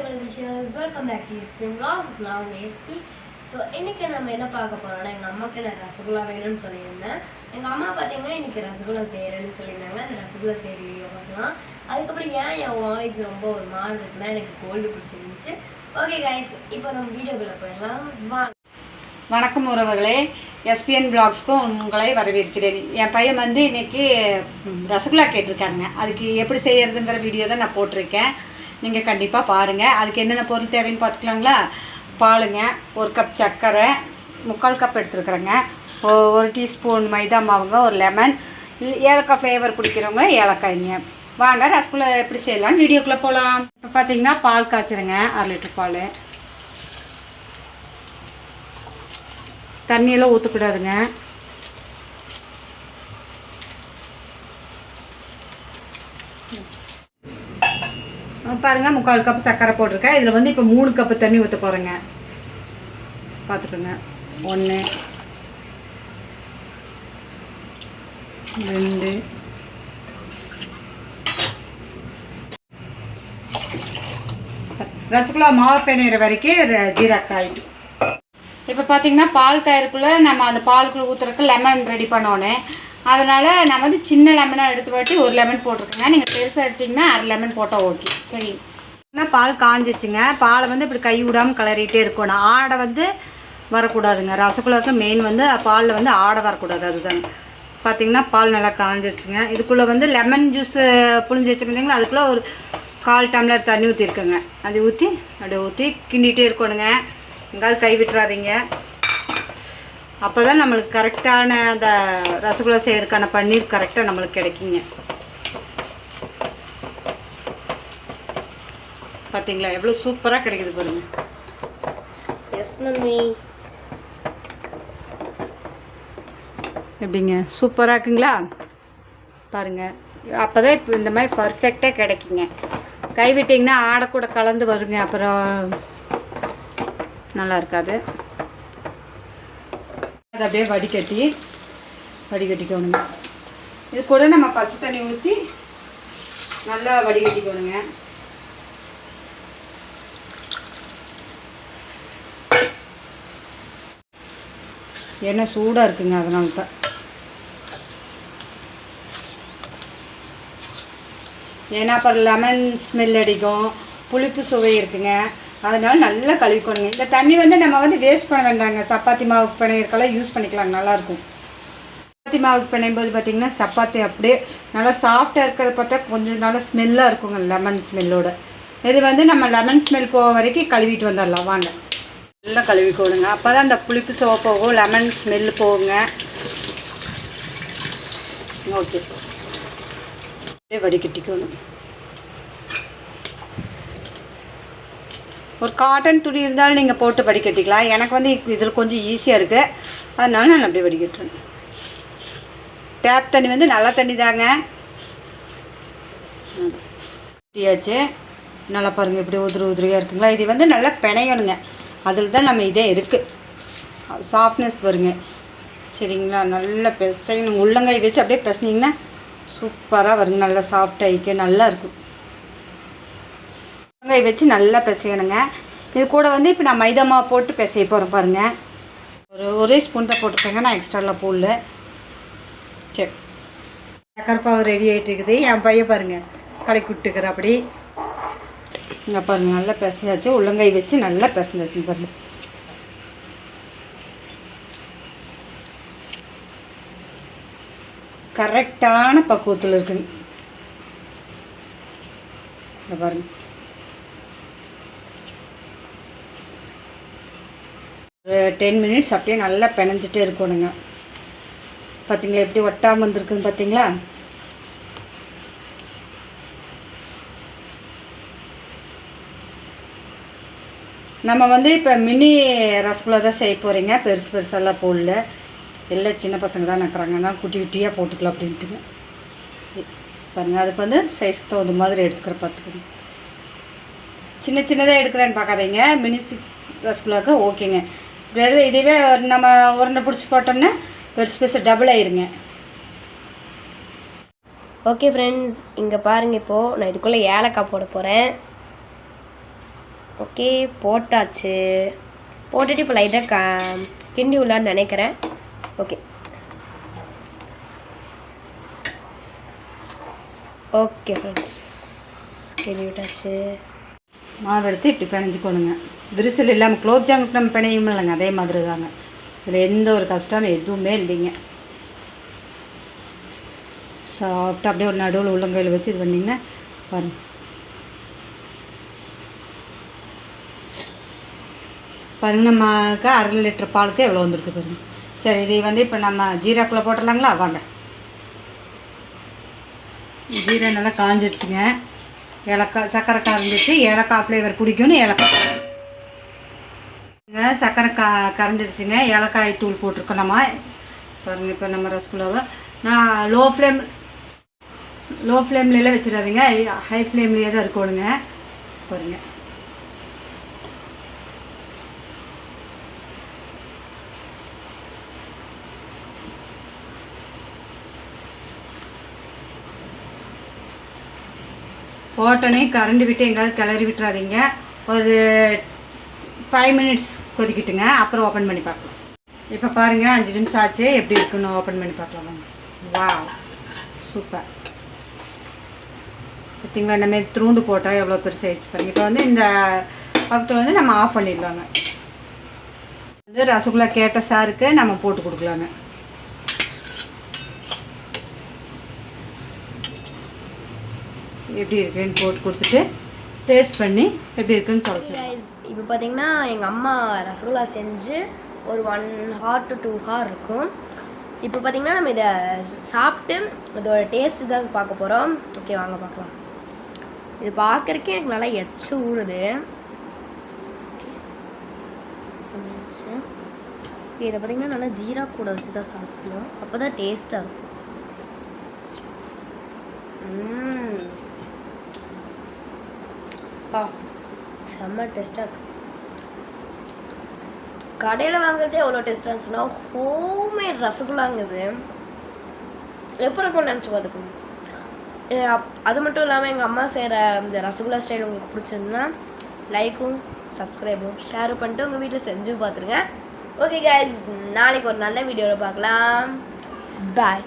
தமிழ் விஷயஸ் welcome back to SP vlogs. நான் உங்கள் எஸ்பி. ஸோ இன்றைக்கி நம்ம என்ன பார்க்க போகிறோம்னா, எங்கள் அம்மாவுக்கு நான் ரசகுல்லா வேணும்னு சொல்லியிருந்தேன். எங்கள் அம்மா பார்த்தீங்கன்னா இன்றைக்கி ரசகுல்லா செய்கிறேன்னு சொல்லியிருந்தாங்க. அந்த ரசகுல்லா செய்கிற வீடியோ பார்க்கலாம். அதுக்கப்புறம் என் வாய்ஸ் ரொம்ப ஒரு மாதிரி இருக்குன்னா எனக்கு கோல்டு பிடிச்சிருந்துச்சு. ஓகே கைஸ், இப்போ நம்ம வீடியோக்குள்ளே போயிடலாம். வணக்கம் உறவுகளே, எஸ்பிஎன் vlogsக்கும் உங்களை வரவேற்கிறேன். என் பையன் வந்து இன்றைக்கி ரசகுல்லா கேட்டிருக்காங்க. அதுக்கு எப்படி செய்கிறதுங்கிற வீடியோ தான் நான் போட்டிருக்கேன். நீங்கள் கண்டிப்பாக பாருங்கள். அதுக்கு என்னென்ன பொருள் தேவைன்னு பார்த்துக்கலாங்களா? பாலுங்க, 1 கப் சர்க்கரை, 3/4 கப் எடுத்துருக்குறேங்க, 1 டீஸ்பூன் மைதா மாவுங்க, ஒரு லெமன், ஏலக்காய் ஃப்ளேவர் பிடிக்கிறவங்க ஏலக்காய்ங்க. வாங்க ரசகுல்லா எப்படி செய்யலாம்னு வீடியோக்குள்ளே போகலாம். இப்போ பார்த்தீங்கன்னா பால் காய்ச்சிருங்க, 1/2 லிட்டர் பால். தண்ணியெல்லாம் ஊற்றக்கூடாதுங்க. பாருங்கள், 3/4 கப் சர்க்கரை போட்டிருக்கேன். இதில் வந்து இப்போ 3 கப்பு தண்ணி ஊற்ற போகிறேங்க. பார்த்துக்கோங்க. 1 2 ரசகுல்லா மாவு பிணையிற வரைக்கும் ஜீரக ஆகிட்டு. இப்போ பார்த்தீங்கன்னா பால் காயறக்குள்ளே நம்ம அந்த பாலுக்குள்ளே ஊற்றுறதுக்கு லெமன் ரெடி பண்ணோன்னே, அதனால் நான் வந்து சின்ன லெமனாக எடுத்து வாட்டி 1 லெமன் போட்டிருக்கேங்க. நீங்கள் பெருசாக எடுத்திங்கன்னா 1/2 லெமன் போட்டால் ஓகே. சரி, பால் காஞ்சிச்சுங்க. பாலை வந்து இப்படி கை விடாமல் கிளறிட்டே இருக்கணும். ஆடை வந்து வரக்கூடாதுங்க. ரசகுல்லாவுக்கு மெயின் வந்து பாலில் வந்து ஆடை வரக்கூடாது. அதுதாங்க. பார்த்திங்கன்னா பால் நல்லா காஞ்சிருச்சுங்க. இதுக்குள்ளே வந்து லெமன் ஜூஸ் புழிஞ்சு வச்சுருந்தீங்களா, அதுக்குள்ளே ஒரு 1/4 டம்ளர் தண்ணி ஊற்றிருக்கேங்க. அது ஊற்றி அப்படியே ஊற்றி கிண்டிகிட்டே இருக்கணுங்க. எங்காவது கை விட்டுறாதீங்க. அப்போ தான் நம்மளுக்கு கரெக்டான அந்த ரசகுல்லா செய்யறதுக்கான பன்னீர் கரெக்டாக நம்மளுக்கு கிடைக்குங்க. பார்த்தீங்களா எவ்வளோ சூப்பராக கிடைக்குது பாருங்க. S mummy. எப்படிங்க, சூப்பராக இருக்குங்களா? பாருங்கள், அப்போ தான் இப்போ இந்த மாதிரி பர்ஃபெக்டாக கிடைக்குங்க. கைவிட்டிங்கன்னா ஆடை கூட கலந்து வருங்க, அப்புறம் நல்லா இருக்காது. அதை அப்படியே வடிகட்டிக்கணுங்க. இது கூட நம்ம பச்சை தண்ணி ஊற்றி நல்லா வடிகட்டிக்கணுங்க. எண்ணெய் சூடாக இருக்குங்க, அதனால தான். ஏன்னா அப்புறம் லெமன் ஸ்மெல் அடிக்கும், புளிப்பு சுவை இருக்குங்க. அதனால நல்லா கழுவிக்கணுங்க. இந்த தண்ணி வந்து நம்ம வந்து வேஸ்ட் பண்ண வேண்டாங்க. சப்பாத்தி மாவுக்கு பிணையறக்கெல்லாம் யூஸ் பண்ணிக்கலாங்க, நல்லாயிருக்கும். சப்பாத்தி மாவுக்கு பிணையும் போது பார்த்திங்கன்னா சப்பாத்தி அப்படியே நல்லா சாஃப்டாக இருக்கிறத பார்த்தா கொஞ்சம் நல்லா ஸ்மெல்லாக இருக்குங்க, லெமன் ஸ்மெல்லோட. இது வந்து நம்ம லெமன் ஸ்மெல் போக வரைக்கும் கழுவிட்டு வந்துடலாம். வாங்க, நல்லா கழுவிக்கோடுங்க. அப்போ தான் அந்த புளிப்பு சுவை போகும், லெமன் ஸ்மெல்லு போகுங்க. ஓகே, அப்படியே வடிகட்டிக்கணும். ஒரு காட்டன் துணி இருந்தாலும் நீங்கள் போட்டு வடிகட்டிக்கலாம். எனக்கு வந்து இதில் கொஞ்சம் ஈஸியாக இருக்குது, அதனால நான் அப்படியே வடிகட்டுறேன். டேப் தண்ணி வந்து நல்ல தண்ணி தாங்க. டீயாச்சு. நல்லா பாருங்கள், இப்படி உதிரியாக இருக்குங்களா? இது வந்து நல்லா பிணையணுங்க. அதில் தான் நம்ம இதே இருக்குது, சாஃப்ட்னஸ் வருங்க. சரிங்களா? நல்லா பிசையணும். உள்ளங்காய் வச்சு அப்படியே பிசைஞ்சிங்கன்னா சூப்பராக வருங்க. நல்லா சாஃப்டாகிக்க நல்லா இருக்கும். உள்ளங்காய் வச்சு நல்லா பிசையணுங்க. இது கூட வந்து இப்போ நான் மைதா மாவு போட்டு பிசைய போகிறேன் பாருங்கள். ஒரே ஸ்பூன் தான் போட்டுருக்கேங்க, நான் எக்ஸ்ட்ராலாம் போடல. சரி, சக்கரை பாவு ரெடி ஆகிட்டு இருக்குது. என் பையன் பாருங்கள் கடைக்கு விட்டுக்கிறேன். அப்படி இங்கே பாருங்கள், நல்லா பிசைஞ்சாச்சு. உள்ளங்காய் வச்சு நல்லா பிசைஞ்சாச்சு பாருங்கள். கரெக்டான பக்குவத்தில் இருக்குங்க. இங்கே பாருங்கள், ஒரு 10 மினிட்ஸ் அப்படியே நல்லா பிணைஞ்சிட்டே இருக்கணுங்க. பார்த்தீங்களா எப்படி ஒட்டாமல் வந்துருக்குன்னு பார்த்தீங்களா? நம்ம வந்து இப்போ மினி ரசகுல்லா தான் செய்ய போகிறீங்க. பெருசு பெருசாலாம் போடல, எல்லாம் சின்ன பசங்க தான் நக்கிறாங்கன்னா குட்டி குட்டியாக போட்டுக்கலாம் அப்படின்ட்டுங்க. பாருங்கள், அதுக்கு வந்து சைஸ்க்கு தகுந்த மாதிரி எடுத்துக்கிற பார்த்துக்கோங்க. சின்ன சின்னதாக எடுக்கிறேன்னு பார்க்காதீங்க. மினி ரசகுல்லாவுக்கு ஓகேங்க. இதுவே நம்ம உருண்டை பிடிச்சி போட்டோம்னா பெருசு பெருசு டபுள் ஆயிருங்க. ஓகே ஃப்ரெண்ட்ஸ், இங்கே பாருங்கள். இப்போது நான் இதுக்குள்ளே ஏலக்காய் போட போகிறேன். ஓகே போட்டாச்சு. போட்டுட்டு இப்போ லைட்டாக கிண்டி விடலான்னு நினைக்கிறேன். ஓகே ஓகே ஃப்ரெண்ட்ஸ், கிண்டி விட்டாச்சு. மாவு எடுத்து இப்படி பிணைஞ்சிக்கணுங்க. விரிசல் இல்லாமல் குலோப் ஜாமுக்கு நம்ம பிணையும் இல்லைங்க, அதே மாதிரி தாங்க. இதில் எந்த ஒரு கஷ்டம் எதுவுமே இல்லைங்க. சாப்பிட்டு அப்படியே ஒரு நடுவில் உள்ளங்கையில் வச்சு இது பண்ணிங்கன்னா பாருங்கள். பாருங்கள், நமக்கு 1/2 லிட்டர் பாலுக்கு எவ்வளோ வந்திருக்கு பாருங்கள். சரி, இதை வந்து இப்போ நம்ம ஜீராக்குள்ளே போட்டுடலாங்களா? வாங்க. ஜீரா நல்லா காஞ்சிடுச்சுங்க. ஏலக்காய் சர்க்கரை கரைஞ்சிச்சு. ஏலக்காய் ஃப்ளேவர் பிடிக்கும்னு ஏலக்காய் சர்க்கரை கரைஞ்சிருச்சுங்க. ஏலக்காய் தூள் போட்டிருக்கோம் நம்ம. பாருங்கள், இப்போ நம்ம ரசகுல்லாவை நான் லோ ஃப்ளேம்லாம் வச்சிடாதீங்க, ஹை ஃப்ளேம்லேயே தான் இருக்கணுங்க. பாருங்கள், போட்டோன்னே கரண்டி விட்டு எங்கேயாவது கிளறி விட்டுறாதீங்க. ஒரு 5 மினிட்ஸ் கொதிக்கிட்டுங்க, அப்புறம் ஓப்பன் பண்ணி பார்க்கலாம். இப்போ பாருங்கள், 5 நிமிஷம் ஆச்சு. எப்படி இருக்குன்னு ஓப்பன் பண்ணி பார்க்கலாம். வா, சூப்பர். பார்த்தீங்களா, நம்ம த்ரூண்டு போட்டால் எவ்வளோ பெருசாகிடுச்சு பாருங்கள். இப்போ வந்து இந்த பக்கத்தில் வந்து நம்ம ஆஃப் பண்ணிடலாங்க. இது ரசகுல்லா கேட்ட சாருக்கு நம்ம போட்டு கொடுக்கலாங்க. எப்படி இருக்குன்னு போட்டு கொடுத்துட்டு டேஸ்ட் பண்ணி எப்படி இருக்குன்னு சொல்லிச்சு. இப்போ பார்த்தீங்கன்னா எங்கள் அம்மா ரசகுல்லா செஞ்சு ஒரு 1 hour to 2 hour இருக்கும். இப்போ பார்த்தீங்கன்னா நம்ம இதை சாப்பிட்டு இதோட டேஸ்ட்டு தான் பார்க்க போகிறோம். ஓகே, வாங்க பார்க்கலாம். இது பார்க்குறக்கே எனக்கு நல்லா எச்சு ஊறுது. இதை பார்த்தீங்கன்னா நல்லா ஜீரா கூட வச்சு தான் சாப்பிடணும், அப்போ தான் டேஸ்ட்டாக இருக்கும். செம்ம டேஸ்ட்டாக இருக்கும். கடையில் வாங்குறதே எவ்வளோ டேஸ்ட்டாக இருந்துச்சுன்னா ஹோம்மேட் ரசகுல்லாங்குது எப்போ இருக்கும்னு நினச்சி பார்த்துக்கணும். அது மட்டும் இல்லாமல் எங்கள் அம்மா செய்கிற இந்த ரசகுல்லா ஸ்டைல் உங்களுக்கு பிடிச்சிருந்தா லைக்கும் சப்ஸ்கிரைபும் ஷேரும் பண்ணிட்டு உங்கள் வீட்டில் செஞ்சு பார்த்துருங்க. ஓகே கைஸ், நாளைக்கு ஒரு நல்ல வீடியோவில் பார்க்கலாம். பாய்.